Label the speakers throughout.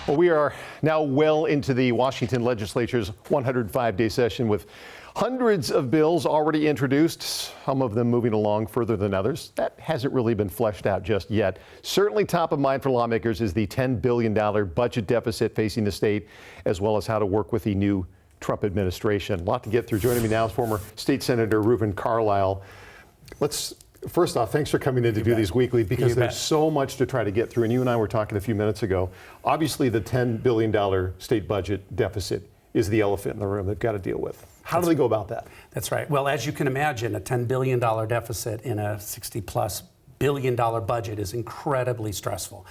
Speaker 1: Well, we are now well into the Washington legislature's 105-day session with hundreds of bills already introduced, some of them moving along further than others. That hasn't really been fleshed out just yet. Certainly top of mind for lawmakers is the $10 billion budget deficit facing the state, as well as how to work with the new Trump administration. A lot to get through. Joining me now is former State Senator Reuven Carlyle. First off, thanks for coming in to do these weekly, because there's so much to try to get through. And you and I were talking a few minutes ago. Obviously, the $10 billion state budget deficit is the elephant in the room they've got to deal with. How do they go about that?
Speaker 2: That's right. Well, as you can imagine, a $10 billion deficit in a $60+ billion budget is incredibly stressful.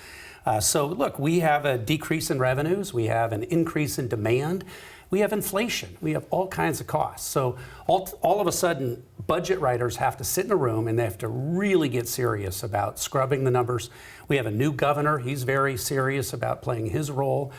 Speaker 2: So look, we have a decrease in revenues, we have an increase in demand, we have inflation, we have all kinds of costs. So all of a sudden, budget writers have to sit in a room and they have to really get serious about scrubbing the numbers. We have a new governor. He's very serious about playing his role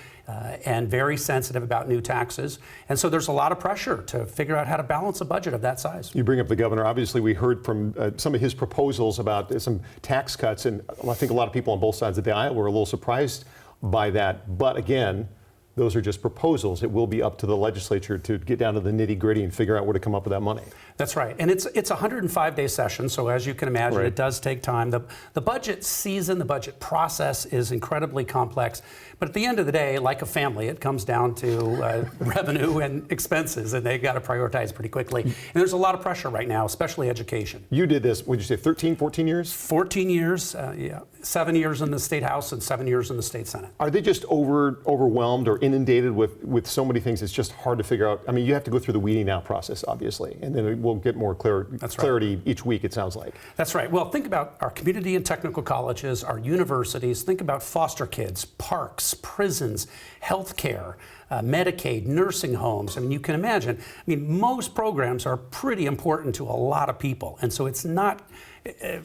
Speaker 2: and very sensitive about new taxes. And so there's a lot of pressure to figure out how to balance a budget of that size.
Speaker 1: You bring up the governor. Obviously, we heard from some of his proposals about some tax cuts, and I think a lot of people on both sides of the aisle were a little surprised by that. But again, those are just proposals. It will be up to the legislature to get down to the nitty-gritty and figure out where to come up with that money.
Speaker 2: That's right. And it's a 105-day session, so as you can imagine, It does take time. The budget season, the budget process is incredibly complex. But at the end of the day, like a family, it comes down to revenue and expenses, and they've got to prioritize pretty quickly. And there's a lot of pressure right now, especially education.
Speaker 1: You did this, what did you say, 13, 14 years?
Speaker 2: 14 years, yeah. 7 years in the State House and 7 years in the State Senate.
Speaker 1: Are they just overwhelmed or inundated with so many things? It's just hard to figure out. I mean, you have to go through the weeding out process, obviously, and then we'll get more clarity each week, it sounds like.
Speaker 2: That's right. Well, think about our community and technical colleges, our universities. Think about foster kids, parks, prisons, healthcare, Medicaid, nursing homes. I mean, you can imagine. I mean, most programs are pretty important to a lot of people, and so it's not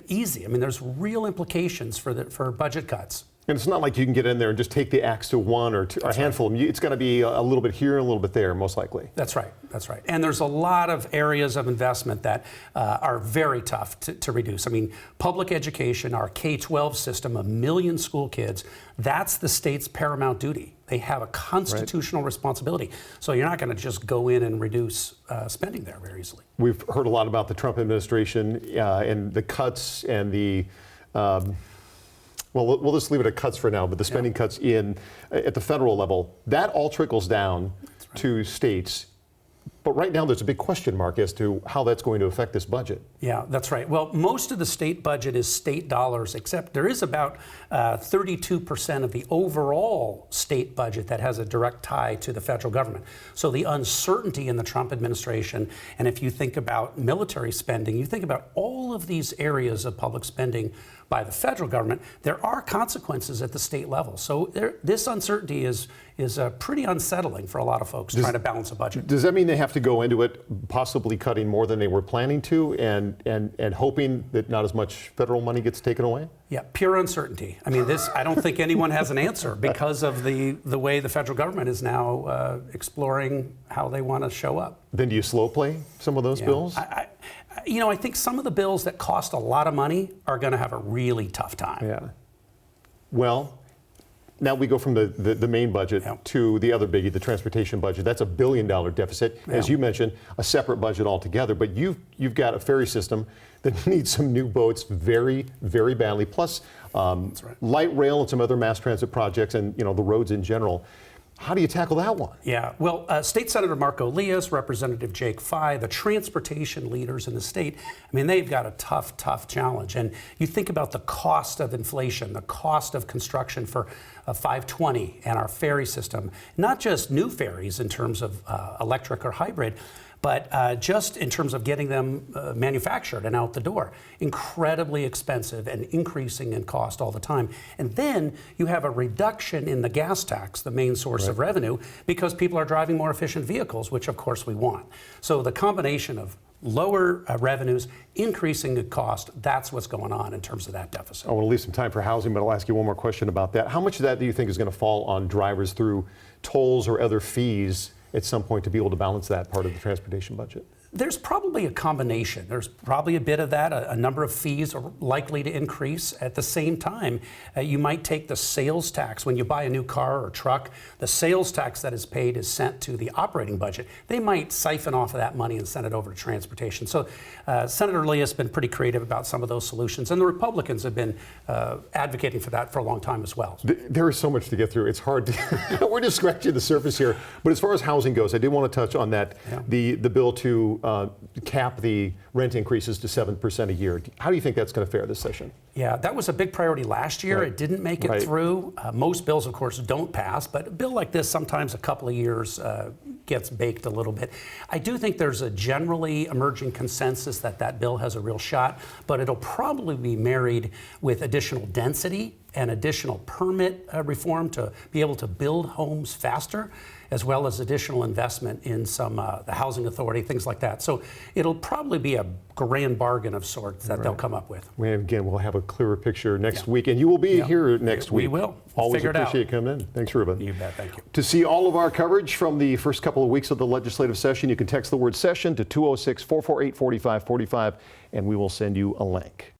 Speaker 2: easy. I mean, there's real implications for budget cuts.
Speaker 1: And it's not like you can get in there and just take the axe to one or a handful of them. It's going to be a little bit here and a little bit there, most likely.
Speaker 2: That's right. That's right. And there's a lot of areas of investment that are very tough to reduce. I mean, public education, our K-12 system, 1 million school kids, that's the state's paramount duty. They have a constitutional responsibility. So you're not going to just go in and reduce spending there very easily.
Speaker 1: We've heard a lot about the Trump administration and the cuts and the well, we'll just leave it at cuts for now, but the spending cuts at the federal level, that all trickles down to states. But right now, there's a big question mark as to how that's going to affect this budget.
Speaker 2: Yeah, that's right. Well, most of the state budget is state dollars, except there is about 32% of the overall state budget that has a direct tie to the federal government. So the uncertainty in the Trump administration, and if you think about military spending, you think about all of these areas of public spending by the federal government, there are consequences at the state level. So this uncertainty is pretty unsettling for a lot of folks trying to balance a budget.
Speaker 1: Does that mean they have to go into it possibly cutting more than they were planning to and hoping that not as much federal money gets taken away?
Speaker 2: Yeah, pure uncertainty. I mean, I don't think anyone has an answer because of the way the federal government is now exploring how they want to show up.
Speaker 1: Then do you slow play some of those bills?
Speaker 2: I think some of the bills that cost a lot of money are going to have a really tough time.
Speaker 1: Yeah. Well, now we go from the main budget to the other biggie, the transportation budget. That's $1 billion deficit. As you mentioned, a separate budget altogether. But you've got a ferry system that needs some new boats very, very badly. Plus light rail and some other mass transit projects and the roads in general. How do you tackle that one?
Speaker 2: Yeah, well, State Senator Marco Leas, Representative Jake Fye, the transportation leaders in the state, I mean, they've got a tough challenge. And you think about the cost of inflation, the cost of construction for 520 and our ferry system, not just new ferries in terms of electric or hybrid, but just in terms of getting them manufactured and out the door. Incredibly expensive and increasing in cost all the time. And then you have a reduction in the gas tax, the main source of revenue, because people are driving more efficient vehicles, which of course we want. So the combination of lower revenues, increasing the cost, that's what's going on in terms of that deficit.
Speaker 1: I want to leave some time for housing, but I'll ask you one more question about that. How much of that do you think is going to fall on drivers through tolls or other fees at some point to be able to balance that part of the transportation budget?
Speaker 2: There's probably a combination. There's probably a bit of that. A number of fees are likely to increase. At the same time, you might take the sales tax. When you buy a new car or truck, the sales tax that is paid is sent to the operating budget. They might siphon off of that money and send it over to transportation. So Senator Lee has been pretty creative about some of those solutions, and the Republicans have been advocating for that for a long time as well.
Speaker 1: There is so much to get through. It's hard to, we're just scratching the surface here. But as far as housing goes, I did want to touch on that, the bill to cap the rent increases to 7% a year. How do you think that's going to fare this session?
Speaker 2: Yeah, that was a big priority last year.
Speaker 1: Right.
Speaker 2: It didn't make it through. Most bills, of course, don't pass, but a bill like this, sometimes a couple of years gets baked a little bit. I do think there's a generally emerging consensus that that bill has a real shot, but it'll probably be married with additional density and additional permit reform to be able to build homes faster, as well as additional investment in some the housing authority, things like that. So it'll probably be a grand bargain of sorts that they'll come up with.
Speaker 1: And again, we'll have a clearer picture next week, and you will be here next week.
Speaker 2: We will.
Speaker 1: Always
Speaker 2: Figure it out.
Speaker 1: appreciate you coming in. Thanks, Reuven.
Speaker 2: You bet. Thank you.
Speaker 1: To see all of our coverage from the first couple of weeks of the legislative session, you can text the word session to 206-448-4545, and we will send you a link.